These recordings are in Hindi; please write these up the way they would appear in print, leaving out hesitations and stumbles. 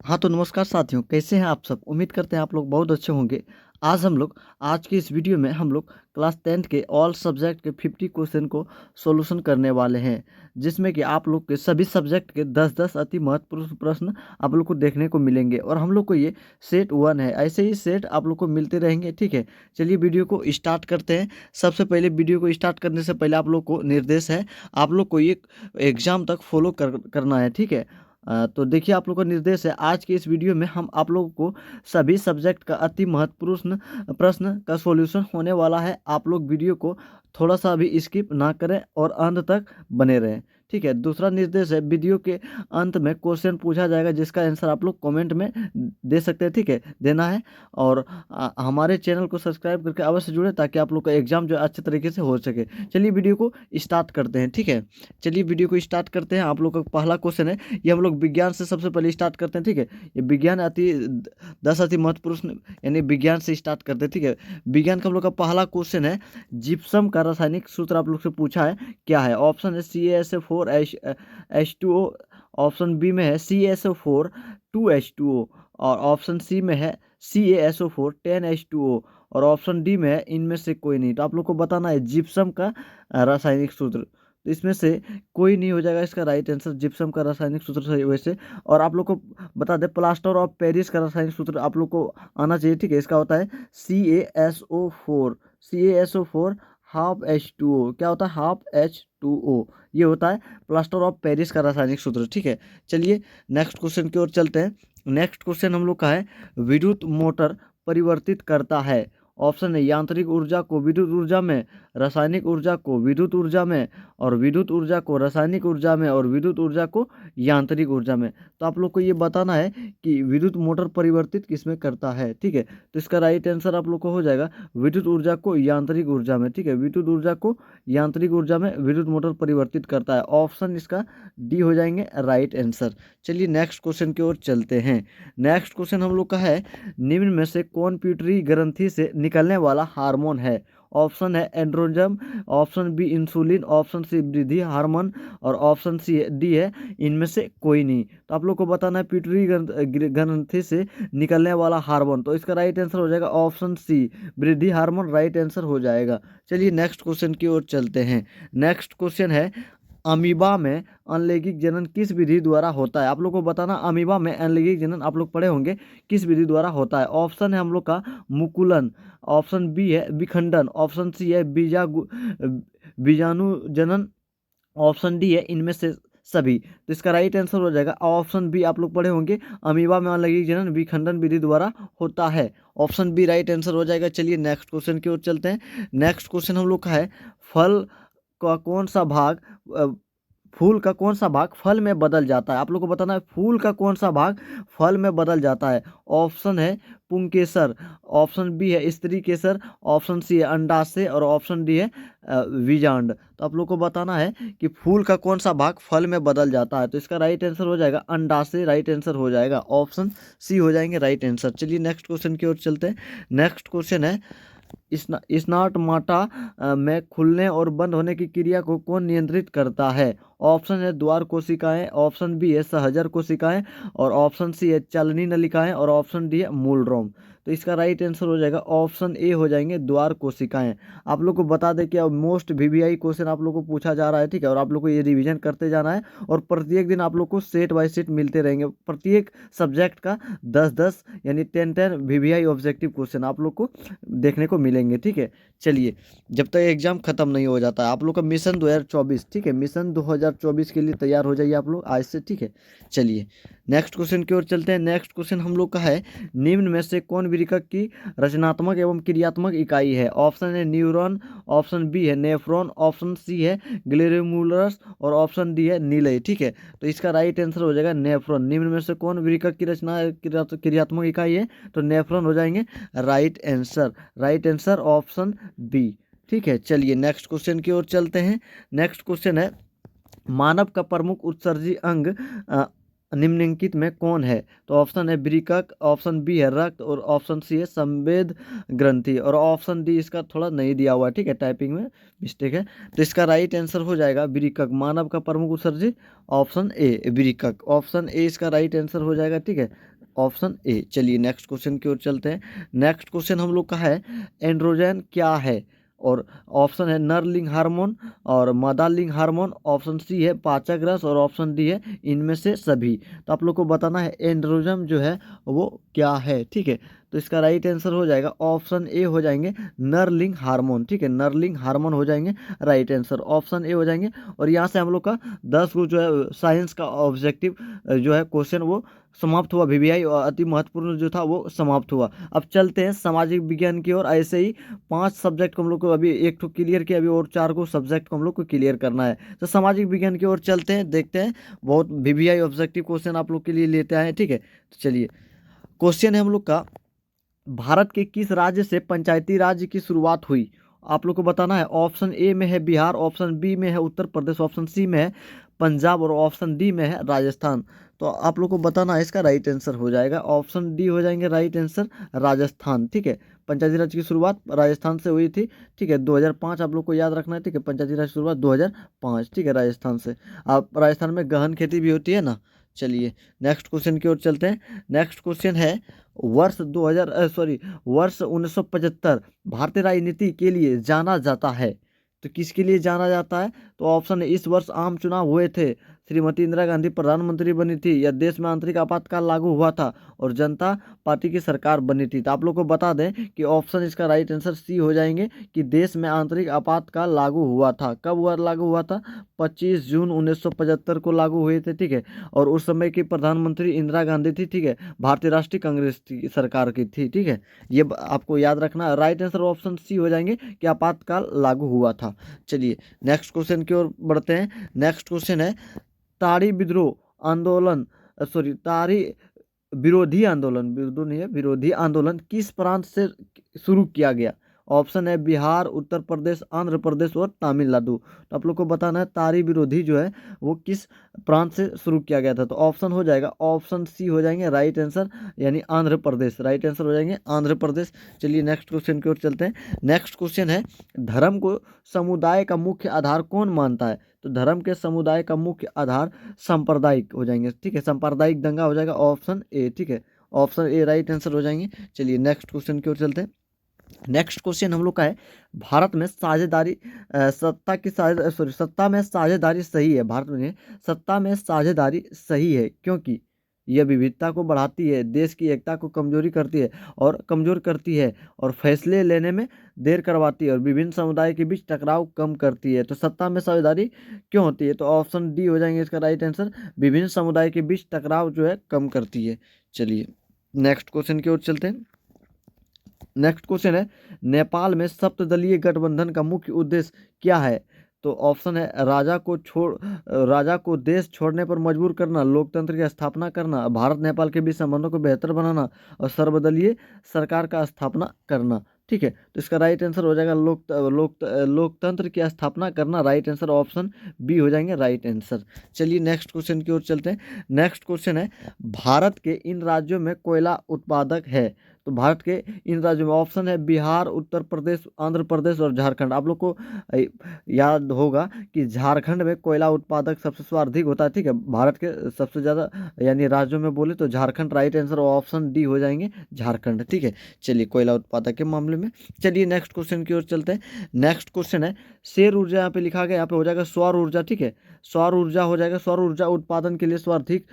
हाँ, तो नमस्कार साथियों, कैसे हैं आप सब? उम्मीद करते हैं आप लोग बहुत अच्छे होंगे। आज की इस वीडियो में हम लोग क्लास 10th के ऑल सब्जेक्ट के 50 क्वेश्चन को सॉल्यूशन करने वाले हैं, जिसमें कि आप लोग के सभी सब्जेक्ट के 10-10 अति महत्वपूर्ण प्रश्न आप लोग को देखने को मिलेंगे और हम लोग को ये सेट 1 है। ऐसे ही सेट आप लोग को मिलते रहेंगे, ठीक है? चलिए वीडियो को स्टार्ट करते हैं। सबसे पहले वीडियो को स्टार्ट करने से पहले आप लोग को निर्देश है, आप लोग को ये एग्ज़ाम तक फॉलो करना है, ठीक है? तो देखिए आप लोग का निर्देश है, आज के इस वीडियो में हम आप लोगों को सभी सब्जेक्ट का अति महत्वपूर्ण प्रश्न का सॉल्यूशन होने वाला है। आप लोग वीडियो को थोड़ा सा भी स्किप ना करें और अंत तक बने रहें, ठीक है? दूसरा निर्देश है, वीडियो के अंत में क्वेश्चन पूछा जाएगा जिसका आंसर आप लोग कमेंट में दे सकते हैं, ठीक है? देना है। और हमारे चैनल को सब्सक्राइब करके अवश्य जुड़े ताकि आप लोग का एग्जाम जो है अच्छे तरीके से हो सके। चलिए वीडियो को स्टार्ट करते हैं, ठीक है? चलिए वीडियो को स्टार्ट करते हैं। आप लोग का पहला क्वेश्चन है, ये हम लोग विज्ञान से सबसे पहले स्टार्ट करते हैं, ठीक है? ये विज्ञान 10 अति महत्वपूर्ण यानी विज्ञान से स्टार्ट करते हैं, ठीक है? विज्ञान का हम लोग का पहला क्वेश्चन है, जिप्सम का रासायनिक सूत्र आप लोग से पूछा है, क्या है? ऑप्शन है CaSO4H2O, ऑप्शन बी में है CaSO4 2H2O, और ऑप्शन सी में है CaSO4 10H2O, और ऑप्शन डी में है इनमें से कोई नहीं। तो आप लोग को बताना है जिप्सम का रासायनिक सूत्र। तो इसमें से कोई नहीं हो जाएगा इसका राइट आंसर, जिप्सम का रासायनिक सूत्र सही वैसे। और आप लोग को बता दें, प्लास्टर ऑफ पेरिस का रासायनिक सूत्र आप लोग को आना चाहिए, ठीक है? इसका होता है CaSO4 ½ H2O। क्या होता है? ½ H2O, ये होता है प्लास्टर ऑफ पेरिस का रासायनिक सूत्र, ठीक है? चलिए नेक्स्ट क्वेश्चन की ओर चलते हैं। नेक्स्ट क्वेश्चन हम लोग का है, विद्युत मोटर परिवर्तित करता है। ऑप्शन है यांत्रिक ऊर्जा को विद्युत ऊर्जा में, रासायनिक ऊर्जा को विद्युत ऊर्जा में, और विद्युत ऊर्जा को रासायनिक ऊर्जा में, और विद्युत ऊर्जा को यांत्रिक ऊर्जा में। तो आप लोग को ये बताना है कि विद्युत मोटर परिवर्तित किसमें करता है, ठीक है? तो इसका राइट आंसर आप लोग को हो जाएगा विद्युत ऊर्जा को यांत्रिक ऊर्जा में, ठीक है? विद्युत ऊर्जा को यांत्रिक ऊर्जा में विद्युत मोटर परिवर्तित करता है। ऑप्शन इसका डी हो जाएंगे राइट आंसर। चलिए नेक्स्ट क्वेश्चन की ओर चलते हैं। नेक्स्ट क्वेश्चन हम लोग का है, निम्न में से कौन प्यूटरी ग्रंथि से निकलने वाला हार्मोन है? ऑप्शन है androgen, option B insulin, option C वृद्धि हार्मोन, और ऑप्शन सी डी है इनमें से कोई नहीं। तो आप लोग को बताना है प्यूटरी ग्रंथि से निकलने वाला हार्मोन। तो इसका राइट आंसर हो जाएगा ऑप्शन सी वृद्धि हार्मोन, राइट आंसर हो जाएगा। चलिए नेक्स्ट क्वेश्चन की ओर चलते हैं। नेक्स्ट क्वेश्चन है, अमीबा में अनलैंगिक जनन किस विधि द्वारा होता है? आप लोग को बताना अमीबा में अनलैंगिक जनन आप लोग पढ़े होंगे किस विधि द्वारा होता है। ऑप्शन है हम लोग का मुकुलन, ऑप्शन बी है विखंडन, ऑप्शन सी है बीजाणु जनन, ऑप्शन डी है इनमें से सभी। तो इसका राइट आंसर हो जाएगा ऑप्शन बी। आप लोग पढ़े होंगे अमीबा में अनलैंगिक जनन विखंडन विधि द्वारा होता है। ऑप्शन बी राइट आंसर हो जाएगा। चलिए नेक्स्ट क्वेश्चन की ओर चलते हैं। नेक्स्ट क्वेश्चन हम लोग का है, फल का कौन सा भाग अ, फूल का कौन सा भाग फल में बदल जाता है? आप लोग को बताना है फूल का कौन सा भाग फल में बदल जाता है। ऑप्शन है पुंकेसर, ऑप्शन बी है स्त्री केसर, ऑप्शन सी है अंडाशय, और ऑप्शन डी है बीजांड। तो आप लोग को बताना है कि फूल का कौन सा भाग फल में बदल जाता है। तो इसका राइट आंसर हो जाएगा अंडाशय, राइट आंसर हो जाएगा। ऑप्शन सी हो जाएंगे राइट आंसर। चलिए नेक्स्ट क्वेश्चन की ओर चलते हैं। नेक्स्ट क्वेश्चन है, स्नाटमाटा में खुलने और बंद होने की क्रिया को कौन नियंत्रित करता है? ऑप्शन है द्वार कोशिकाएं, ऑप्शन बी है सहजर कोशिकाएं, और ऑप्शन सी है चलनी नलिकाएं, और ऑप्शन डी है मूलरोम। तो इसका राइट आंसर हो जाएगा ऑप्शन ए हो जाएंगे द्वार कोशिकाएं। आप लोग को बता दें कि अब मोस्ट वीवीआई क्वेश्चन आप लोग को पूछा जा रहा है, ठीक है? और आप लोग को ये रिवीजन करते जाना है, और प्रत्येक दिन आप लोग को सेट बाय सेट मिलते रहेंगे। प्रत्येक सब्जेक्ट का 10-10 यानी 10-10 वीवीआई ऑब्जेक्टिव क्वेश्चन आप लोग को देखने को मिलेंगे, ठीक है? चलिए जब तक एग्जाम खत्म नहीं हो जाता है, आप लोग का मिशन 2024, ठीक है? मिशन 2024 के लिए तैयार हो जाइए आप लोग आज से, ठीक है? चलिए नेक्स्ट क्वेश्चन की ओर चलते हैं। नेक्स्ट क्वेश्चन हम लोग का है, निम्न में से कौन विकिरक की रचनात्मक एवं क्रियात्मक इकाई है? ऑप्शन है न्यूरॉन, ऑप्शन बी है नेफ्रॉन, ऑप्शन सी है ग्लोमेरुलस, और ऑप्शन डी है नीलय, ठीक है? तो इसका राइट आंसर हो जाएगा नेफ्रॉन। निम्न में से कौन विकिरक की रचना क्रियात्मक इकाई है? तो नेफ्रॉन हो जाएंगे right answer. Right answer option B, ठीक है? चलिए नेक्स्ट क्वेश्चन की ओर चलते हैं। नेक्स्ट क्वेश्चन है, मानव का प्रमुख उत्सर्जी अंग निम्नलिखित में कौन है? तो ऑप्शन है वृकक, ऑप्शन बी है रक्त और ऑप्शन सी है संवेद ग्रंथि और ऑप्शन डी इसका थोड़ा नहीं दिया हुआ है, ठीक है, टाइपिंग में मिस्टेक है। तो इसका राइट आंसर हो जाएगा वृकक, मानव का प्रमुख उत्सर्जी, ऑप्शन ए वृकक, ऑप्शन ए इसका राइट आंसर हो जाएगा, ठीक है, ऑप्शन ए। चलिए नेक्स्ट क्वेश्चन की ओर चलते हैं। नेक्स्ट क्वेश्चन हम लोग का है एंड्रोजन क्या है? और ऑप्शन है नरलिंग हार्मोन और मादालिंग हार्मोन, ऑप्शन सी है पाचक रस और ऑप्शन डी है इनमें से सभी। तो आप लोग को बताना है एंड्रोजन जो है वो क्या है, ठीक है। तो इसका राइट आंसर हो जाएगा ऑप्शन ए हो जाएंगे नरलिंग हार्मोन, ठीक है, नरलिंग हार्मोन हो जाएंगे राइट आंसर, ऑप्शन ए हो जाएंगे। और यहाँ से हम लोग का 10 को जो है साइंस का ऑब्जेक्टिव जो है क्वेश्चन वो समाप्त हुआ, वीवीआई और अति महत्वपूर्ण जो था वो समाप्त हुआ। अब चलते हैं सामाजिक विज्ञान की ओर। ऐसे ही 5 सब्जेक्ट को हम लोग को अभी एक तो क्लियर किया, अभी और 4 को सब्जेक्ट को हम लोग को क्लियर करना है। तो सामाजिक विज्ञान की ओर चलते हैं, देखते हैं बहुत वीवीआई ऑब्जेक्टिव क्वेश्चन आप लोग के लिए लेते आए हैं, ठीक है। तो चलिए क्वेश्चन है हम लोग का, भारत के किस राज्य से पंचायती राज्य की शुरुआत हुई? आप लोग को बताना है, ऑप्शन ए में है बिहार, ऑप्शन बी में है उत्तर प्रदेश, ऑप्शन सी में है पंजाब और ऑप्शन डी में है राजस्थान। तो आप लोग को बताना है, इसका राइट आंसर हो जाएगा ऑप्शन डी हो जाएंगे राइट आंसर, राजस्थान, ठीक है। पंचायती राज की शुरुआत राजस्थान से हुई थी, ठीक है, 2005 आप लोग को याद रखना है, ठीक है, पंचायती राज की शुरुआत 2005, ठीक है, राजस्थान से। आप राजस्थान में गहन खेती भी होती है ना। चलिए नेक्स्ट क्वेश्चन की ओर चलते हैं। नेक्स्ट क्वेश्चन है वर्ष 1975 भारतीय राजनीति के लिए जाना जाता है, तो किसके लिए जाना जाता है? तो ऑप्शन है इस वर्ष आम चुनाव हुए थे, श्रीमती इंदिरा गांधी प्रधानमंत्री बनी थी, या देश में आंतरिक आपातकाल लागू हुआ था और जनता पार्टी की सरकार बनी थी। तो आप लोग को बता दें कि ऑप्शन इसका राइट आंसर सी हो जाएंगे कि देश में आंतरिक आपातकाल लागू हुआ था। कब हुआ लागू हुआ था? 25 जून 1975 को लागू हुए थे, ठीक है। और उस समय की प्रधानमंत्री इंदिरा गांधी थी, ठीक है, भारतीय राष्ट्रीय कांग्रेस की सरकार की थी, ठीक है। ये आपको याद रखना, राइट आंसर ऑप्शन सी हो जाएंगे कि आपातकाल लागू हुआ था। चलिए नेक्स्ट क्वेश्चन की ओर बढ़ते हैं। नेक्स्ट क्वेश्चन है ताड़ी विद्रोह आंदोलन, ताड़ी विरोधी आंदोलन, विरोधी नहीं है, विरोधी आंदोलन किस प्रांत से शुरू किया गया? ऑप्शन है बिहार, उत्तर प्रदेश, आंध्र प्रदेश और तमिलनाडु। तो आप लोग को बताना है तारी विरोधी जो है वो किस प्रांत से शुरू किया गया था। तो ऑप्शन हो जाएगा ऑप्शन सी हो जाएंगे राइट आंसर, यानी आंध्र प्रदेश, राइट आंसर हो जाएंगे आंध्र प्रदेश। चलिए नेक्स्ट क्वेश्चन की ओर चलते हैं। नेक्स्ट क्वेश्चन है धर्म को समुदाय का मुख्य आधार कौन मानता है? तो धर्म के समुदाय का मुख्य आधार सांप्रदायिक हो जाएंगे, ठीक है, सांप्रदायिक दंगा हो जाएगा ऑप्शन ए, ठीक है, ऑप्शन ए राइट आंसर हो जाएंगे। चलिए नेक्स्ट क्वेश्चन की ओर चलते हैं। नेक्स्ट क्वेश्चन हम लोग का है भारत में साझेदारी सत्ता में साझेदारी सही है, भारत में सत्ता में साझेदारी सही है क्योंकि यह विविधता को बढ़ाती है, देश की एकता को कमजोर करती है और फैसले लेने में देर करवाती है और विभिन्न समुदाय के बीच टकराव कम करती है। तो सत्ता में साझेदारी क्यों होती है? तो ऑप्शन डी हो जाएंगे इसका राइट आंसर, विभिन्न समुदाय के बीच टकराव जो है कम करती है। चलिए नेक्स्ट क्वेश्चन की ओर चलते हैं। नेक्स्ट क्वेश्चन है नेपाल में सप्तदलीय गठबंधन का मुख्य उद्देश्य क्या है? तो ऑप्शन है राजा को देश छोड़ने पर मजबूर करना, लोकतंत्र की स्थापना करना, भारत नेपाल के बीच संबंधों को बेहतर बनाना और सर्वदलीय सरकार का स्थापना करना, ठीक है। तो इसका राइट आंसर हो जाएगा लोकतंत्र की स्थापना करना, राइट आंसर ऑप्शन बी हो जाएंगे राइट आंसर। चलिए नेक्स्ट क्वेश्चन की ओर चलते हैं। नेक्स्ट क्वेश्चन है भारत के इन राज्यों में कोयला उत्पादक है? तो भारत के इन राज्यों में ऑप्शन है बिहार, उत्तर प्रदेश, आंध्र प्रदेश और झारखंड। आप लोग को याद होगा कि झारखंड में कोयला उत्पादक सबसे सर्वाधिक होता है, ठीक है, भारत के सबसे ज़्यादा यानी राज्यों में बोले तो Jharkhand right answer, option D हो जाएंगे झारखंड, ठीक है। चलिए कोयला उत्पादक के मामले में। चलिए नेक्स्ट क्वेश्चन की ओर चलते हैं। नेक्स्ट क्वेश्चन है सौर ऊर्जा, यहाँ पे लिखा गया, यहाँ पे हो जाएगा सौर ऊर्जा, ठीक है, सौर ऊर्जा हो जाएगा, सौर ऊर्जा उत्पादन के लिए सर्वाधिक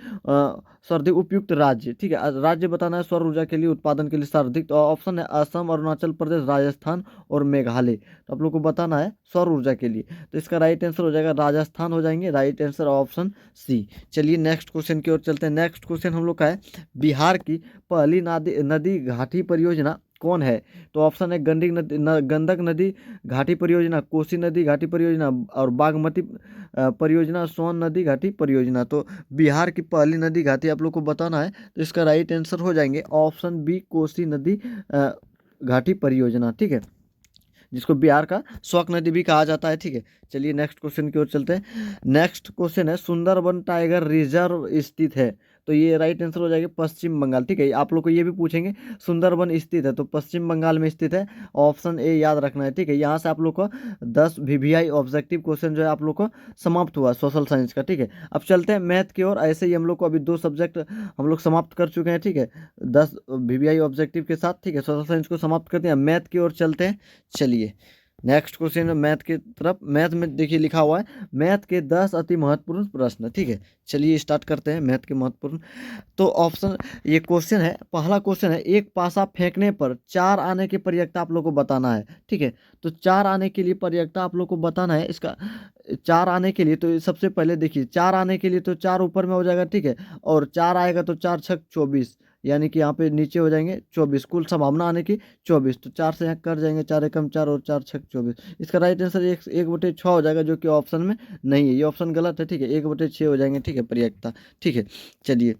उपयुक्त राज्य, ठीक है, राज्य बताना है सौर ऊर्जा के लिए उत्पादन के लिए सर्वाधिक। तो ऑप्शन है असम, अरुणाचल प्रदेश, राजस्थान और मेघालय। तो आप लोग को बताना है सौर ऊर्जा के लिए, तो इसका राइट आंसर हो जाएगा राजस्थान हो जाएंगे, राइट आंसर ऑप्शन सी। चलिए नेक्स्ट क्वेश्चन की ओर चलते हैं। नेक्स्ट क्वेश्चन हम लोग का है बिहार की पहली नदी घाटी परियोजना कौन है? तो ऑप्शन है गंडक नदी घाटी परियोजना, कोसी नदी घाटी परियोजना और बागमती परियोजना, सोन नदी घाटी परियोजना। तो बिहार की पहली नदी घाटी आप लोग को बताना है, तो इसका राइट आंसर हो जाएंगे ऑप्शन बी कोसी नदी घाटी परियोजना, ठीक है, जिसको बिहार का शौक नदी भी कहा जाता है, ठीक है। चलिए नेक्स्ट क्वेश्चन की ओर चलते हैं। नेक्स्ट क्वेश्चन है सुंदरबन टाइगर रिजर्व स्थित है? तो ये राइट आंसर हो जाएगा पश्चिम बंगाल। ठीक है, आप लोग को ये भी पूछेंगे सुंदरबन स्थित है, तो पश्चिम बंगाल में स्थित है, ऑप्शन ए याद रखना है। ठीक है, यहाँ से आप लोग को 10 VVI ऑब्जेक्टिव क्वेश्चन जो है आप लोग को समाप्त हुआ सोशल साइंस का। ठीक है, अब चलते हैं मैथ की ओर। ऐसे ही हम लोग को अभी 2 सब्जेक्ट हम लोग समाप्त कर चुके हैं। ठीक है, 10 VVI ऑब्जेक्टिव के साथ। ठीक है, सोशल साइंस को समाप्त करते हैं, मैथ की ओर चलते हैं। चलिए नेक्स्ट क्वेश्चन है मैथ की तरफ। मैथ में देखिए लिखा हुआ है मैथ के 10 अति महत्वपूर्ण प्रश्न। ठीक है, चलिए स्टार्ट करते हैं मैथ के महत्वपूर्ण। तो ऑप्शन, ये क्वेश्चन है, पहला क्वेश्चन है, एक पासा फेंकने पर 4 आने की प्रयत्ता आप लोग को बताना है। ठीक है, तो 4 आने के लिए प्रयत्ता आप लोग को बताना है। इसका 4 आने के लिए तो सबसे पहले देखिए 4 आने के लिए तो 4 ऊपर में हो जाएगा। ठीक है, और 4 आएगा तो 4 छक 24, यानी कि यहाँ पे नीचे हो जाएंगे 24, कुल संभावना आने की 24, तो 4 से यहाँ कट जाएंगे, 4 एकम 4 और 4 छक 24। इसका राइट आंसर 1/6 हो जाएगा, जो कि ऑप्शन में नहीं है, ये ऑप्शन गलत है। ठीक है, 1/6 हो जाएंगे। ठीक है, प्रयत्ता। ठीक है, चलिए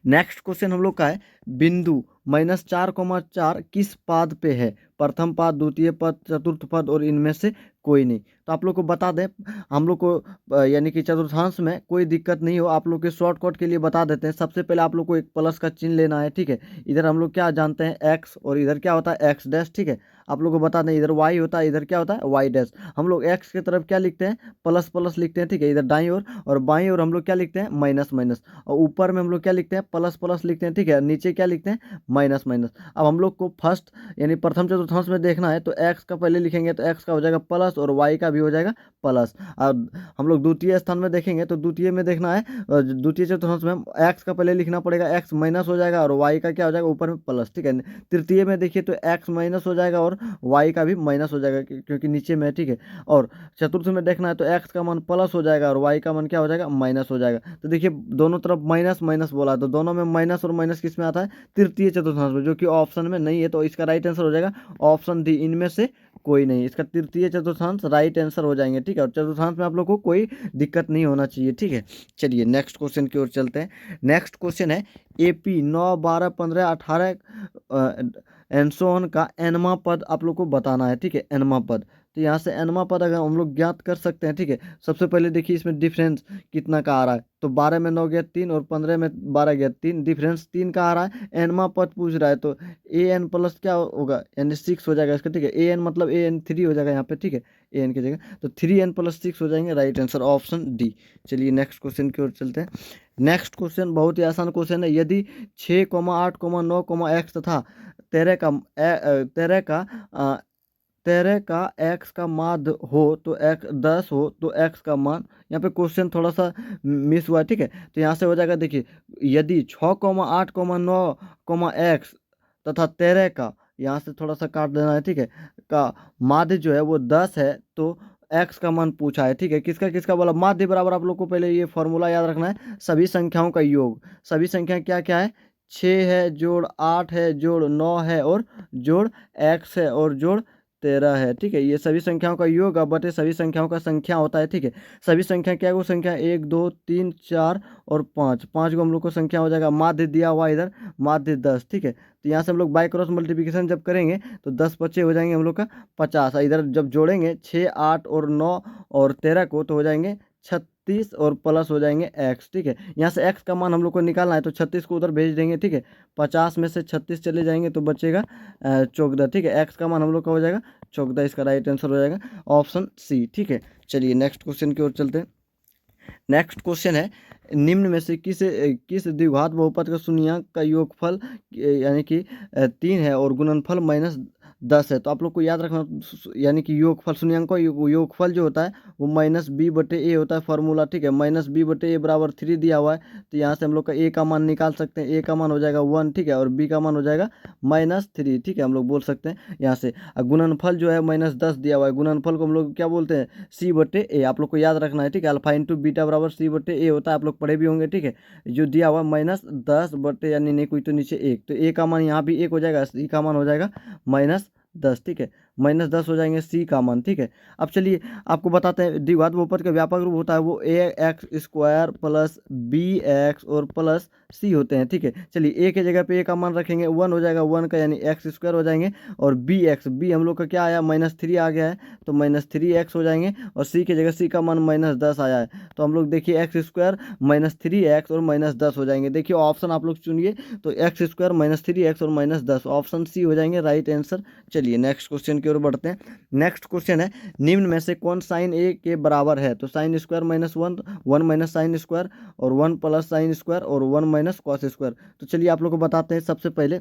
नेक्स्ट क्वेश्चन हम लोग का है, बिंदु -4,4 किस पाद पे है? प्रथम पाद, द्वितीय पद, चतुर्थ पद और इनमें से कोई नहीं। तो आप लोग को बता दें, हम लोग को यानी कि चतुर्थांश में कोई दिक्कत नहीं हो, आप लोग के शॉर्टकट के लिए बता देते हैं। सबसे पहले आप लोग को एक प्लस का चिन्ह लेना है। ठीक है, इधर हम लोग क्या जानते हैं एक्स, और इधर क्या होता है एक्स डैश। ठीक है, आप लोग को बता दें इधर वाई होता है, इधर क्या होता है वाई डैश। हम लोग एक्स की तरफ क्या लिखते हैं प्लस प्लस लिखते हैं। ठीक है, इधर दाईं ओर, और बाईं ओर हम लोग क्या लिखते हैं माइनस माइनस, और ऊपर में हम लोग क्या लिखते हैं प्लस प्लस लिखते हैं। ठीक है, नीचे क्या लिखते हैं माइनस माइनस। अब हम लोग को फर्स्ट यानी प्रथम चतुर्थांश में देखना है, तो एक्स का पहले लिखेंगे तो एक्स का हो जाएगा प्लस, और वाई का भी हो जाएगा प्लस। अब हम लोग द्वितीय स्थान में देखेंगे तो द्वितीय में देखना है, द्वितीय चतुर्थांश में एक्स का पहले लिखना पड़ेगा, एक्स माइनस हो जाएगा और वाई का क्या हो जाएगा ऊपर में प्लस। ठीक है, तृतीय में देखिए तो एक्स माइनस हो जाएगा और वाई का भी माइनस हो जाएगा, क्योंकि नीचे में है। ठीक है, और चतुर्थ में देखना है तो एक्स का मान प्लस हो जाएगा और वाई का मान क्या हो जाएगा माइनस हो जाएगा। तो देखिए दोनों तरफ माइनस माइनस बोला, तो दोनों में माइनस और माइनस किस में आता है तृतीय चतुर्थांश में, जो कि ऑप्शन में नहीं है। तो इसका राइट आंसर हो जाएगा ऑप्शन डी, इनमें से कोई नहीं। इसका तृतीय चतुर्थांश राइट आंसर हो जाएंगे। ठीक है, और चतुर्थांश में आप लोग को कोई दिक्कत नहीं होना चाहिए। ठीक है, चलिए नेक्स्ट क्वेश्चन की ओर चलते हैं। नेक्स्ट क्वेश्चन है AP 9, 12, 15, 18 एंड का एनमा पद आप लोग को बताना है। ठीक है, एनमा पद, तो यहाँ से एनमा पद अगर हम लोग ज्ञात कर सकते हैं। ठीक है, सबसे पहले देखिए इसमें डिफरेंस कितना का आ रहा है, तो 12 में 9 गया 3 और 15 में 12 गया 3, डिफरेंस 3 का आ रहा है। एनमा पद पूछ रहा है, तो AN प्लस क्या होगा यानी 6 हो जाएगा इसका। ठीक है, AN मतलब AN 3 हो जाएगा यहाँ पे। ठीक है, AN की जगह तो 3N + 6 हो जाएंगे, राइट आंसर ऑप्शन डी। चलिए नेक्स्ट क्वेश्चन की ओर चलते हैं। नेक्स्ट क्वेश्चन बहुत ही आसान क्वेश्चन है, यदि 6, 8, 9, x तथा 13 का x का माध्य हो तो x 10 हो तो x का मान, यहाँ पे क्वेश्चन थोड़ा सा मिस हुआ। ठीक है, तो यहाँ से हो जाएगा देखिए, यदि 6, 8, 9, x तथा 13 का, यहाँ से थोड़ा सा काट देना है। ठीक है, का माध्य जो है वो 10 है, तो x का मान पूछा है। ठीक है, किसका किसका बोला, माध्य बराबर आप लोग को पहले ये फॉर्मूला याद रखना है, सभी संख्याओं का योग। सभी संख्या क्या क्या है, 6 है जोड़ 8 है जोड़ 9 है और जोड़ x है और जोड़ 13 है। ठीक है, ये सभी संख्याओं का योग अब बटे सभी संख्याओं का संख्या होता है। ठीक है, सभी संख्या क्या है वो संख्या 1, 2, 3, 4 और 5, 5 को हम लोग को संख्या हो जाएगा। माध्य दिया हुआ इधर माध्य 10। ठीक है, तो यहाँ से हम लोग बाय क्रॉस मल्टीप्लिकेशन जब करेंगे तो 10 बच्चे हो जाएंगे हम लोग का 50। इधर जब जोड़ेंगे 6, 8 और 9 और 13 को तो हो जाएंगे 36 और प्लस हो जाएंगे x। ठीक है, यहाँ से x का मान हम लोग को निकालना है, तो 36 को उधर भेज देंगे। ठीक है, 50 में से 36 चले जाएंगे तो बचेगा 14। ठीक है, x का मान हम लोग का हो जाएगा 14, इसका राइट आंसर हो जाएगा ऑप्शन सी। ठीक है, चलिए नेक्स्ट क्वेश्चन की ओर चलते हैं। नेक्स्ट क्वेश्चन है, निम्न में से किस द्विघात बहुपद का शून्यंक का योगफल यानी कि 3 है और गुणनफल -10 है। तो आप लोग को याद रखना, यानी कि योगफल शून्यंक का योगफल जो होता है वो -b/a होता है फॉर्मूला। ठीक है, -b/a बराबर 3 दिया हुआ है, तो यहाँ से हम लोग का a का मान निकाल सकते हैं। a का मान हो जाएगा 1। ठीक है, और b का मान हो जाएगा -3। ठीक है, हम लोग बोल सकते हैं यहाँ से। गुणनफल जो है -10 दिया हुआ है, गुणनफल को हम लोग क्या बोलते हैं c/a, आप लोग को याद रखना है। ठीक है, अल्फा इंटू बीटा बराबर c/a होता है, आप लोग पढ़े भी होंगे। ठीक है, जो दिया हुआ -10 बटे यानी नहीं कोई तो नीचे 1, तो a का मान यहाँ भी 1 हो जाएगा, c का मान हो जाएगा -10। ठीक है, -10 हो जाएंगे सी का मान, ठीक है। अब चलिए आपको बताते हैं द्विघात बहुपद का व्यापक रूप होता है वो ax² प्लस bx और प्लस सी होते हैं, ठीक है। चलिए ए के जगह पे ए का मान रखेंगे 1 हो जाएगा 1 का, यानी x² हो जाएंगे, और बी हम लोग का क्या आया -3 आ गया है, तो -3x हो जाएंगे, और सी की जगह सी का मान -10 आया है, तो हम लोग देखिए x² -3x और -10 हो जाएंगे। देखिए ऑप्शन आप लोग चुनिए, तो x² -3x और -10 ऑप्शन सी हो जाएंगे राइट आंसर। चलिए नेक्स्ट क्वेश्चन की ओर बढ़ते हैं। नेक्स्ट क्वेश्चन है निम्न में से कौन साइन ए के बराबर है, तो sine square -1, 1 minus sine square, और 1 प्लस साइन स्क्वायर, और 1 माइनस कॉस स्क्वायर। तो चलिए आप लोग को बताते हैं। सबसे पहले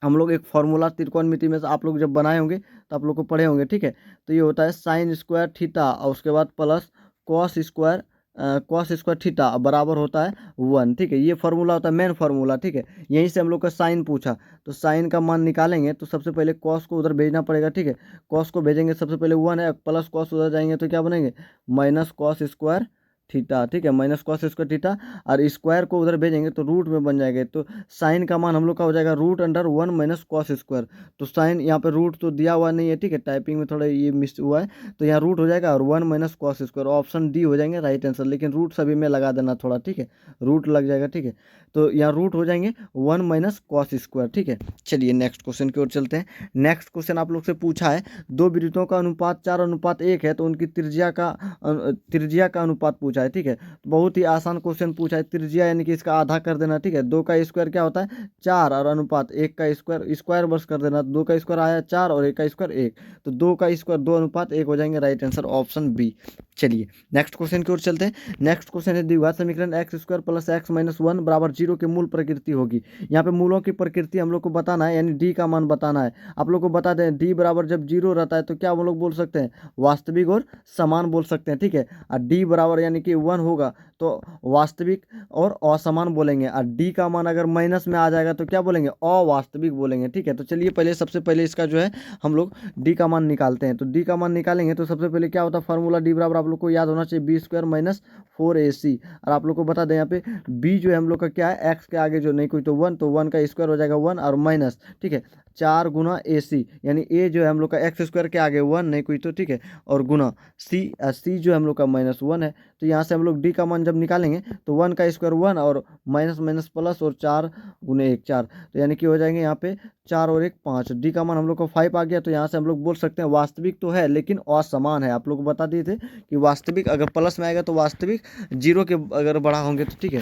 हम लोग एक फॉर्मूला त्रिकोणमिति में से आप लोग जब बनाए होंगे तो आप लोग को पढ़े होंगे, ठीक है। तो ये होता है साइन स्क्वायर थीटा और उसके बाद प्लस कॉस स्क्वायर थीटा बराबर होता है 1, ठीक है। ये फार्मूला होता है मेन फार्मूला, ठीक है। यहीं से हम लोग का साइन पूछा, तो साइन का मान निकालेंगे तो सबसे पहले कॉस को उधर भेजना पड़ेगा, ठीक है। कॉस को भेजेंगे सबसे पहले 1 है, प्लस कॉस उधर जाएंगे तो क्या बनेंगे माइनस कॉस स्क्वायर थीटा, ठीक है, माइनस कॉस स्क्वायर थीटा, और स्क्वायर को उधर भेजेंगे तो रूट में बन जाएगा, तो साइन का मान हम लोग का हो जाएगा √1 माइनस कॉस स्क्वायर। तो साइन यहाँ पे रूट तो दिया हुआ नहीं है, ठीक है, टाइपिंग में थोड़ा ये मिस हुआ है, तो यहाँ रूट हो जाएगा और 1 minus cos square, option D हो जाएंगे राइट आंसर। लेकिन रूट सभी में लगा देना थोड़ा, ठीक है, रूट लग जाएगा, ठीक है। तो यहाँ रूट हो जाएंगे 1 माइनस कॉस स्क्वायर, ठीक है। चलिए नेक्स्ट क्वेश्चन की ओर चलते हैं। नेक्स्ट क्वेश्चन आप लोग से पूछा है दो वृत्तों का अनुपात 4:1 है, तो उनकी त्रिज्या का अनुपात पूछा है, ठीक है। तो बहुत ही आसान क्वेश्चन पूछा है। त्रिज्या यानी कि इसका आधा कर देना, ठीक है। 2 का स्क्वायर क्या होता है 4, और अनुपात 1 का स्क्वायर, स्क्वायर बस कर देना, 2 का स्क्वायर आया 4 और 1 का स्क्वायर 1, तो 2 का स्क्वायर 2:1 हो जाएंगे राइट आंसर ऑप्शन बी। चलिए नेक्स्ट क्वेश्चन की ओर चलते हैं। नेक्स्ट क्वेश्चन है द्विघात समीकरण x² प्लस x-1 बराबर 0 के मूल प्रकृति होगी। यहाँ पे मूलों की प्रकृति हम लोग को बताना है, यानी डी का मान बताना है। आप लोग को बता दें डी बराबर जब 0 रहता है तो क्या हम लोग बोल सकते हैं वास्तविक और समान बोल सकते हैं, ठीक है। और डी बराबर यानी कि 1 होगा तो वास्तविक और असमान बोलेंगे, और डी का मान अगर माइनस में आ जाएगा तो क्या बोलेंगे अवास्तविक बोलेंगे, ठीक है। तो चलिए पहले सबसे पहले इसका जो है हम लोग डी का मान निकालते हैं। तो डी का मान निकालेंगे तो सबसे पहले क्या होता है फार्मूला डी बराबर आप लोग को याद होना चाहिए b² माइनस 4ac, और आप लोग को बता दें यहाँ पे b जो है हम लोग का क्या है x के आगे जो नहीं कोई तो 1, तो 1 का स्क्वायर हो जाएगा 1 और माइनस, ठीक है, 4 गुना ac, यानी a जो है हम लोग का x² के आगे 1 नहीं कोई तो, ठीक है, और गुना c जो है हम लोग का -1 है। तो यहाँ से हम लोग डी का मान जब निकालेंगे तो 1 का स्क्वायर 1 और माइनस माइनस प्लस और 4 गुने 1 4, तो यानी कि हो जाएंगे यहाँ पे 4 और 1 5। डी का मान हम लोग को 5 आ गया, तो यहाँ से हम लोग बोल सकते हैं वास्तविक तो है लेकिन असमान है। आप लोग को बता दिए थे कि वास्तविक अगर प्लस में आएगा तो वास्तविक, 0 के अगर बड़ा होंगे तो, ठीक है,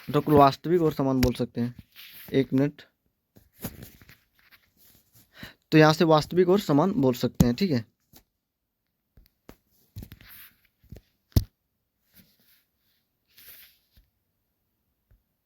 तो वास्तविक और समान बोल सकते हैं। 1 मिनट, तो यहाँ से वास्तविक और समान बोल सकते हैं, ठीक है।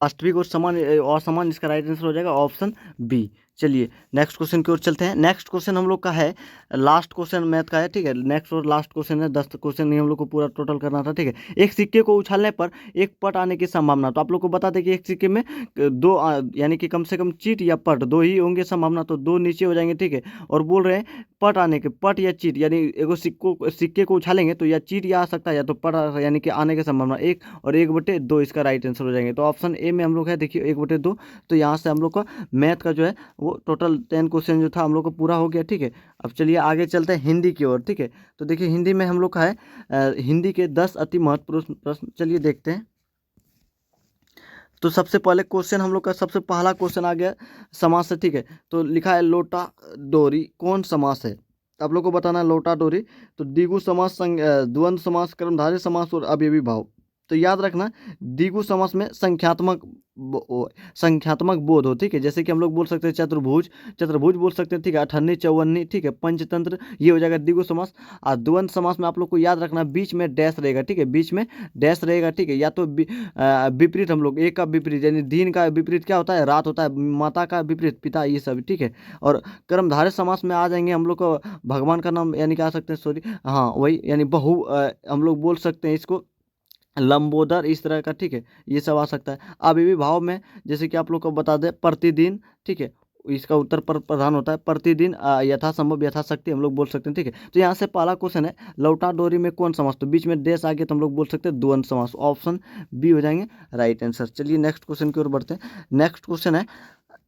वास्तविक और समान असमान, इसका राइट आंसर हो जाएगा ऑप्शन बी। चलिए नेक्स्ट क्वेश्चन की ओर चलते हैं। नेक्स्ट क्वेश्चन हम लोग का है लास्ट क्वेश्चन मैथ का है, ठीक है। नेक्स्ट और लास्ट क्वेश्चन है, 10 क्वेश्चन नहीं हम लोग को पूरा टोटल करना था, ठीक है। एक सिक्के को उछालने पर एक पट आने की संभावना, तो आप लोग को बता दें कि एक सिक्के में दो यानी कि कम से कम चीट या पट दो ही होंगे संभावना, तो 2 नीचे हो जाएंगे, ठीक है। और बोल रहे हैं पट आने के, पट या चीट, यानी एगो सिक्के को उछालेंगे तो या चीट या आ सकता है या तो पट यानी कि आने की संभावना 1 और 1/2 इसका राइट आंसर हो जाएंगे। तो ऑप्शन ए में हम लोग है देखिए 1/2। तो यहाँ से हम लोग का मैथ का जो है वो टोटल 10 क्वेश्चन जो था हम लोग को पूरा हो गया, ठीक है। अब चलिए आगे चलते हैं हिंदी की ओर, ठीक है। तो देखिए हिंदी में हम लोग का है हिंदी के 10 अति महत्वपूर्ण प्रश्न, चलिए देखते हैं। तो सबसे पहले क्वेश्चन हम लोग का सबसे पहला क्वेश्चन आ गया समास से, ठीक है। तो लिखा है लोटा डोरी कौन समास है, आप लोग को बताना है लोटा डोरी। तो द्विगु समास, द्वंद्व समास, कर्मधारय समास और अवयवी भाव। तो याद रखना द्विगु समास में संख्यात्मक बोध हो, ठीक है। जैसे कि हम लोग बोल सकते हैं चतुर्भुज बोल सकते हैं, ठीक है, अठन्नी चौवन्नी, ठीक है, पंचतंत्र, ये हो जाएगा द्विगु समास। और द्वंद्व समास में आप लोग को याद रखना बीच में डैश रहेगा, ठीक है, बीच में डैश रहेगा, ठीक है। या तो विपरीत हम लोग एक का विपरीत, यानी दिन का विपरीत क्या होता है रात होता है, माता का विपरीत पिता, ये सब, ठीक है। और कर्मधारय समास में आ जाएंगे हम लोग को भगवान का नाम यानी क्या आ सकते हैं, सॉरी हाँ वही, यानी बहु हम लोग बोल सकते हैं इसको लंबोदर, इस तरह का, ठीक है, ये सब आ सकता है। अवयवी भाव में जैसे कि आप लोग को बता दें प्रतिदिन, ठीक है, इसका उत्तर पर प्रधान होता है प्रतिदिन, यथासंभव यथाशक्ति हम लोग बोल सकते हैं, ठीक है। तो यहाँ से पहला क्वेश्चन है लौटा डोरी में कौन समास, तो बीच में देश आ गया तो हम लोग बोल सकते हैं द्वंद्व समास, ऑप्शन बी हो जाएंगे राइट आंसर। चलिए नेक्स्ट क्वेश्चन की ओर बढ़ते हैं। नेक्स्ट क्वेश्चन है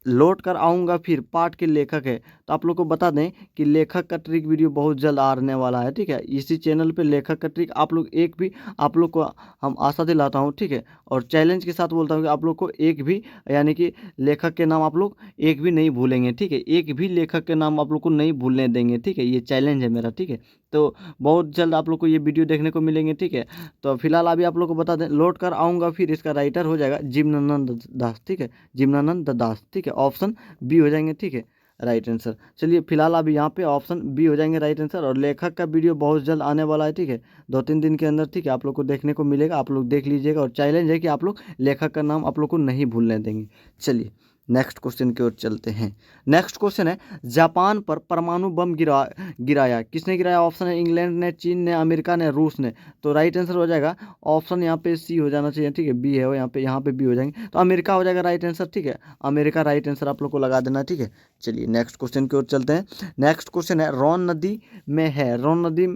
लौट कर आऊँगा फिर पाठ के लेखक है। तो आप लोग को बता दें कि लेखक का ट्रिक वीडियो बहुत जल्द आने वाला है, ठीक है। इसी चैनल पे लेखक का ट्रिक आप लोग एक भी, आप लोग को हम आशा दिलाता हूँ, ठीक है। और चैलेंज के साथ बोलता हूँ कि आप लोग को एक भी, यानी कि लेखक के नाम आप लोग एक भी नहीं भूलेंगे, ठीक है। एक भी लेखक के नाम आप लोग को नहीं भूलने देंगे, ठीक है। ये चैलेंज है मेरा, ठीक है। तो बहुत जल्द आप लोग को ये वीडियो देखने को मिलेंगे, ठीक है। तो फिलहाल अभी आप लोग को बता दें, लौट कर आऊँगा फिर इसका राइटर हो जाएगा जिम्नानंद दास, ठीक है। जिम्नानंद दास, ठीक है। ऑप्शन बी हो जाएंगे, ठीक है, राइट आंसर। चलिए फिलहाल अभी यहाँ पे ऑप्शन बी हो जाएंगे राइट आंसर। और लेखक का वीडियो बहुत जल्द आने वाला है, ठीक है, 2-3 दिन के अंदर, ठीक है। आप लोग को देखने को मिलेगा, आप लोग देख लीजिएगा। और चैलेंज है कि आप लोग लेखक का नाम आप लोग को नहीं भूलने देंगे। चलिए नेक्स्ट क्वेश्चन की ओर चलते हैं। नेक्स्ट क्वेश्चन है, जापान पर परमाणु बम गिराया किसने गिराया? ऑप्शन है इंग्लैंड ने, चीन ने, अमेरिका ने, रूस ने। तो राइट आंसर हो जाएगा ऑप्शन यहाँ पे सी हो जाना चाहिए, ठीक है। बी है वो, यहाँ पे बी हो जाएंगे, तो अमेरिका हो जाएगा राइट आंसर, ठीक है। अमेरिका राइट आंसर आप लोग को लगा देना, ठीक है। चलिए नेक्स्ट क्वेश्चन की ओर चलते हैं। नेक्स्ट क्वेश्चन है, रॉन नदी में है, रॉन नदी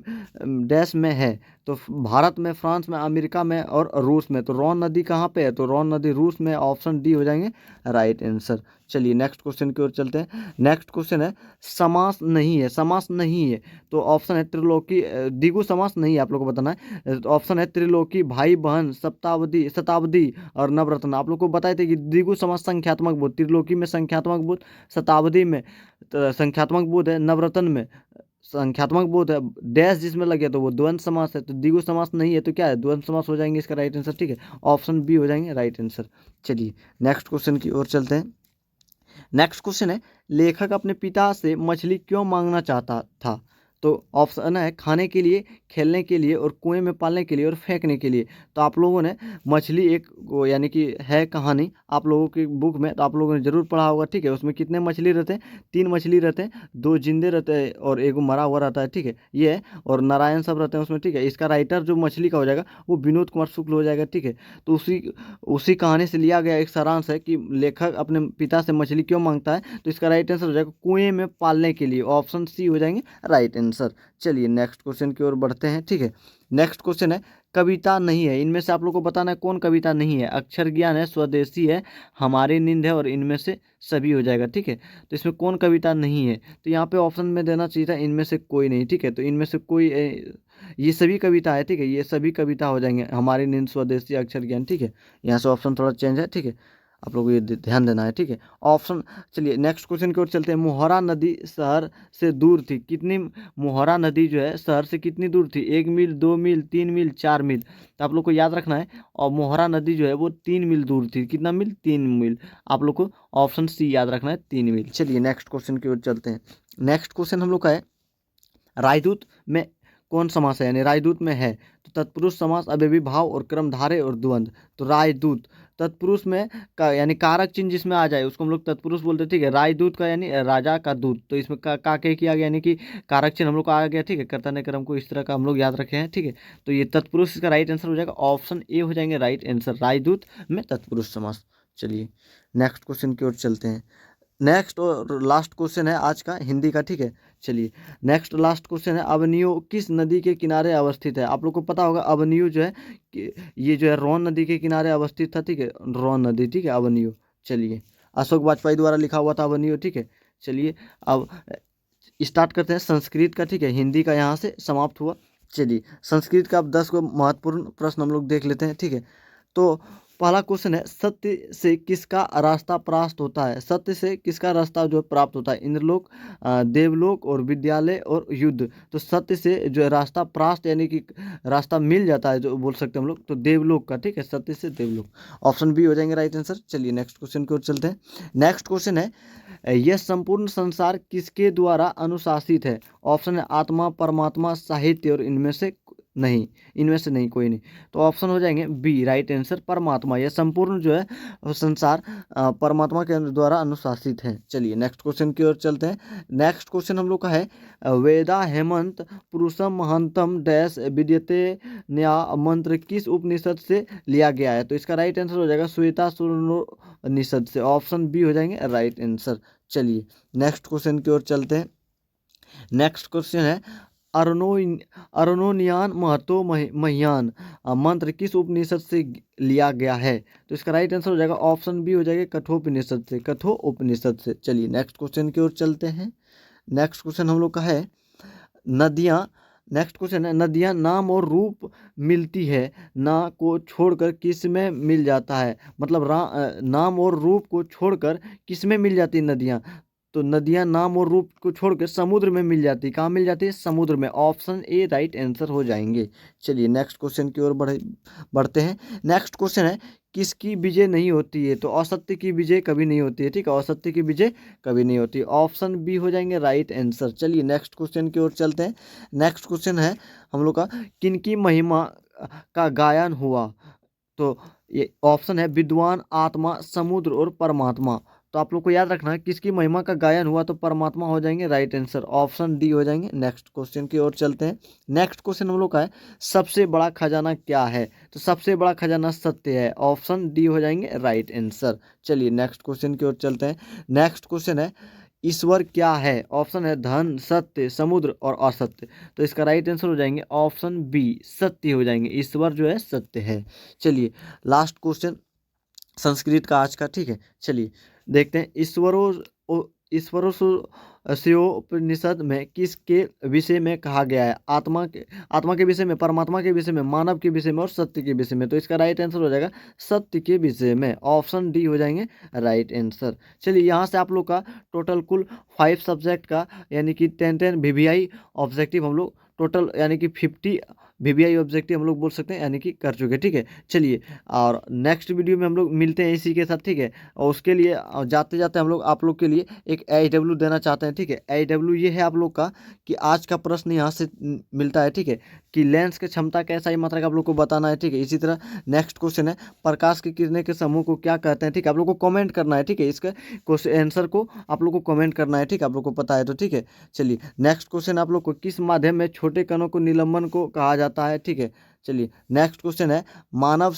डैश में है। तो भारत में, फ्रांस में, अमेरिका में और रूस में। तो रॉन नदी कहाँ पे है? तो रॉन नदी रूस में, ऑप्शन डी हो जाएंगे राइट आंसर। चलिए नेक्स्ट क्वेश्चन की ओर चलते हैं। नेक्स्ट क्वेश्चन है, समास नहीं है, समास नहीं है। तो ऑप्शन है त्रिलोकी, द्विगु समास नहीं है, आप लोग को बताना है। ऑप्शन है त्रिलोकी, भाई बहन, शताब्दी, शताब्दी और नवरत्न। आप लोग को बताए थे कि द्विगु समास संख्यात्मक बोध, त्रिलोकी में संख्यात्मक बोध, शताब्दी में संख्यात्मक बोध है, नवरत्न में संख्यात्मक बोध है, डैश जिसमें लगे तो वो द्वंद्व समास है। तो द्विगु समास नहीं है तो क्या है? द्वंद्व समास हो जाएंगे इसका राइट आंसर, ठीक है। ऑप्शन बी हो जाएंगे राइट आंसर। चलिए नेक्स्ट क्वेश्चन की ओर चलते हैं। नेक्स्ट क्वेश्चन है, लेखक अपने पिता से मछली क्यों मांगना चाहता था? तो ऑप्शन है खाने के लिए, खेलने के लिए और कुएं में पालने के लिए और फेंकने के लिए। तो आप लोगों ने मछली एक यानी कि है कहानी आप लोगों की बुक में, तो आप लोगों ने जरूर पढ़ा होगा, ठीक है। उसमें कितने मछली रहते हैं? 3 मछली रहते हैं, 2 जिंदे रहते हैं और एक मरा हुआ रहता है, ठीक है। ये है, और नारायण सब रहते हैं उसमें, ठीक है। इसका राइटर जो मछली का हो जाएगा वो विनोद कुमार शुक्ल हो जाएगा, ठीक है। तो उसी कहानी से लिया गया एक सारांश है कि लेखक अपने पिता से मछली क्यों मांगता है। तो इसका राइट आंसर हो जाएगा कुएं में पालने के लिए, ऑप्शन सी हो जाएंगे राइट आंसर। चलिए नेक्स्ट क्वेश्चन की ओर बढ़ते हैं, ठीक है। नेक्स्ट क्वेश्चन है, कविता नहीं है, इनमें से आप लोग को बताना है कौन कविता नहीं है। अक्षर ज्ञान है, स्वदेशी है, हमारी नींद है और इनमें से सभी हो जाएगा, ठीक है। तो इसमें कौन कविता नहीं है? तो यहाँ पे ऑप्शन में देना चाहिए था इनमें से कोई नहीं, ठीक है। तो इनमें से कोई ये सभी कविता है, ठीक है। ये सभी कविता हो जाएंगे, हमारी नींद, स्वदेशी, अक्षर ज्ञान, ठीक है। यहाँ से ऑप्शन थोड़ा चेंज है, ठीक है। आप लोगों को ये ध्यान देना है, ठीक है। ऑप्शन, चलिए नेक्स्ट क्वेश्चन की ओर चलते हैं। मोहरा नदी शहर से दूर थी कितनी? मोहरा नदी जो है शहर से कितनी दूर थी? 1 मील, 2 मील, 3 मील, 4 मील। तो आप लोग को याद रखना है। और मोहरा नदी जो है वो 3 मील दूर थी। कितना मील? 3 मील। आप लोग को ऑप्शन सी याद रखना है, 3 मील। चलिए नेक्स्ट क्वेश्चन की ओर चलते हैं। नेक्स्ट क्वेश्चन हम लोग का है, राजदूत में कौन समास है? यानी राजदूत में है तो तत्पुरुष समास, अव्ययी भाव और क्रमधारय और द्वंद्व। तो राजदूत तत्पुरुष में का यानी कारक चिन्ह जिसमें आ जाए उसको हम लोग तत्पुरुष बोलते हैं, ठीक है। राजदूत का यानी राजा का दूत, तो इसमें का के किया गया यानी कि कारक चिन्ह हम लोग का आ गया, ठीक है। कर्ता ने क्रम को इस तरह का हम लोग याद रखे हैं, ठीक है। तो ये तत्पुरुष इसका राइट आंसर हो जाएगा, ऑप्शन ए हो जाएंगे राइट आंसर, राजदूत में तत्पुरुष समास। चलिए नेक्स्ट क्वेश्चन की ओर चलते हैं। नेक्स्ट और लास्ट क्वेश्चन है आज का हिंदी का, ठीक है। चलिए नेक्स्ट लास्ट क्वेश्चन है, अवनियो किस नदी के किनारे अवस्थित है? आप लोग को पता होगा अवनियो जो है ये जो है रोन नदी के किनारे अवस्थित था, ठीक है। रोन नदी, ठीक है, अवनियो। चलिए अशोक वाजपेयी द्वारा लिखा हुआ था अवनियो, ठीक है। चलिए अब स्टार्ट करते हैं संस्कृत का, ठीक है। हिंदी का यहाँ से समाप्त हुआ। चलिए संस्कृत का अब 10 को महत्वपूर्ण प्रश्न हम लोग देख लेते हैं, ठीक है। तो पहला क्वेश्चन है, सत्य से किसका रास्ता प्राप्त होता है? सत्य से किसका रास्ता जो प्राप्त होता है? इंद्रलोक, देवलोक और विद्यालय और युद्ध। तो सत्य से जो है रास्ता प्राप्त यानी कि रास्ता मिल जाता है जो बोल सकते हैं हम लोग, तो देवलोक का, ठीक है। सत्य से देवलोक, ऑप्शन बी हो जाएंगे राइट आंसर। चलिए नेक्स्ट क्वेश्चन की ओर चलते हैं। नेक्स्ट क्वेश्चन है, यह संपूर्ण संसार किसके द्वारा अनुशासित है? ऑप्शन है आत्मा, परमात्मा, साहित्य और इनमें से नहीं, इनमें से नहीं कोई नहीं। तो ऑप्शन हो जाएंगे बी राइट आंसर, परमात्मा। यह संपूर्ण जो है वो संसार परमात्मा के द्वारा अनुशासित है। चलिए नेक्स्ट क्वेश्चन की ओर चलते हैं। नेक्स्ट क्वेश्चन हम लोग का है, वेदा हेमंत पुरुषम महंतम डैश विद्यते न्या मंत्र किस उपनिषद से लिया गया है? तो इसका राइट आंसर हो जाएगा श्वेता सुरनिषद से, ऑप्शन बी हो जाएंगे राइट आंसर। चलिए नेक्स्ट क्वेश्चन की ओर चलते हैं। नेक्स्ट क्वेश्चन है, अरुणो अरुणोनियान महतो महियान मंत्र किस उपनिषद से लिया गया है? तो इसका राइट आंसर हो जाएगा ऑप्शन बी हो जाएगा कठोपनिषद से, कठोपनिषद से। चलिए नेक्स्ट क्वेश्चन की ओर चलते हैं। नेक्स्ट क्वेश्चन हम लोग का है नदियाँ नेक्स्ट क्वेश्चन है नदियाँ नाम और रूप मिलती है ना को छोड़कर किस में मिल जाता है? मतलब नाम और रूप को छोड़कर किस में मिल जाती है नदियाँ? तो नदियाँ नाम और रूप को छोड़कर समुद्र में मिल जाती है। कहाँ मिल जाती है? समुद्र में। ऑप्शन ए राइट आंसर हो जाएंगे। चलिए नेक्स्ट क्वेश्चन की ओर बढ़ते हैं। नेक्स्ट क्वेश्चन है किसकी विजय नहीं होती है? तो असत्य की विजय कभी नहीं होती है। ठीक है, असत्य की विजय कभी नहीं होती। ऑप्शन बी हो जाएंगे राइट आंसर। चलिए नेक्स्ट क्वेश्चन की ओर चलते हैं। नेक्स्ट क्वेश्चन है हम लोग का किनकी महिमा का गायन हुआ? तो ये ऑप्शन है विद्वान, आत्मा, समुद्र और परमात्मा। तो आप लोग को याद रखना है किसकी महिमा का गायन हुआ? तो परमात्मा हो जाएंगे राइट आंसर। ऑप्शन डी हो जाएंगे। नेक्स्ट क्वेश्चन की ओर चलते हैं। नेक्स्ट क्वेश्चन हम लोग का है सबसे बड़ा खजाना क्या है? तो सबसे बड़ा खजाना सत्य है। ऑप्शन डी हो जाएंगे राइट आंसर। चलिए नेक्स्ट क्वेश्चन की ओर चलते हैं। नेक्स्ट क्वेश्चन है ईश्वर क्या है? ऑप्शन है धन, सत्य, समुद्र और असत्य। तो इसका राइट आंसर हो जाएंगे ऑप्शन बी सत्य हो जाएंगे। ईश्वर जो है सत्य है। चलिए लास्ट क्वेश्चन संस्कृत का आज का। ठीक है, चलिए देखते हैं ईश्वरो उपनिषद में किसके विषय में कहा गया है? आत्मा के विषय में, परमात्मा के विषय में, मानव के विषय में और सत्य के विषय में। तो इसका राइट आंसर हो जाएगा सत्य के विषय में। ऑप्शन डी हो जाएंगे राइट आंसर। चलिए यहाँ से आप लोग का टोटल कुल 5 सब्जेक्ट का यानी कि 10 VVI ऑब्जेक्टिव हम लोग टोटल यानी कि 50 VVI ऑब्जेक्टिव हम लोग बोल सकते हैं यानी कि कर चुके हैं। ठीक है, चलिए और नेक्स्ट वीडियो में हम लोग मिलते हैं इसी के साथ। ठीक है, और उसके लिए जाते जाते हम लोग आप लोग के लिए एक AIW देना चाहते हैं। ठीक है, AIW ये है आप लोग का कि आज का प्रश्न यहाँ से मिलता है। ठीक है, कि लेंस की क्षमता कैसा ही मात्रा का आप लोग को बताना है। ठीक है, इसी तरह नेक्स्ट क्वेश्चन है प्रकाश की किरणें के समूह को क्या कहते हैं? ठीक है, आप लोग को कमेंट करना है। ठीक है, इसका क्वेश्चन आंसर को आप लोग को कमेंट करना है। ठीक है, आप लोग को पता है तो ठीक है। चलिए नेक्स्ट क्वेश्चन आप लोग को किस माध्यम में छोटे कणों को निलंबन को कहा जाता है? ठीक है, चलिए नेक्स्ट क्वेश्चन है मानव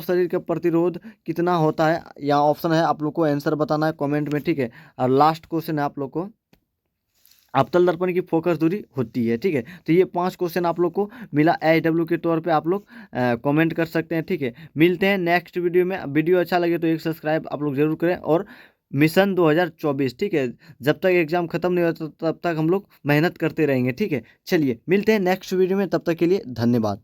शरीर का प्रतिरोध कितना होता है? यहाँ ऑप्शन है, आप लोग को आंसर बताना है कमेंट में। ठीक है, और लास्ट क्वेश्चन है आप लोग को अवतल दर्पण की फोकस दूरी होती है। ठीक है, तो ये 5 क्वेश्चन आप लोग को मिला AIW के तौर पे आप लोग कमेंट कर सकते हैं। ठीक है, मिलते हैं नेक्स्ट वीडियो में। वीडियो अच्छा लगे तो एक सब्सक्राइब आप लोग जरूर करें। और मिशन 2024 ठीक है, जब तक एग्जाम खत्म नहीं होता तब तक हम लोग मेहनत करते रहेंगे। ठीक है, चलिए मिलते हैं नेक्स्ट वीडियो में, तब तक के लिए धन्यवाद।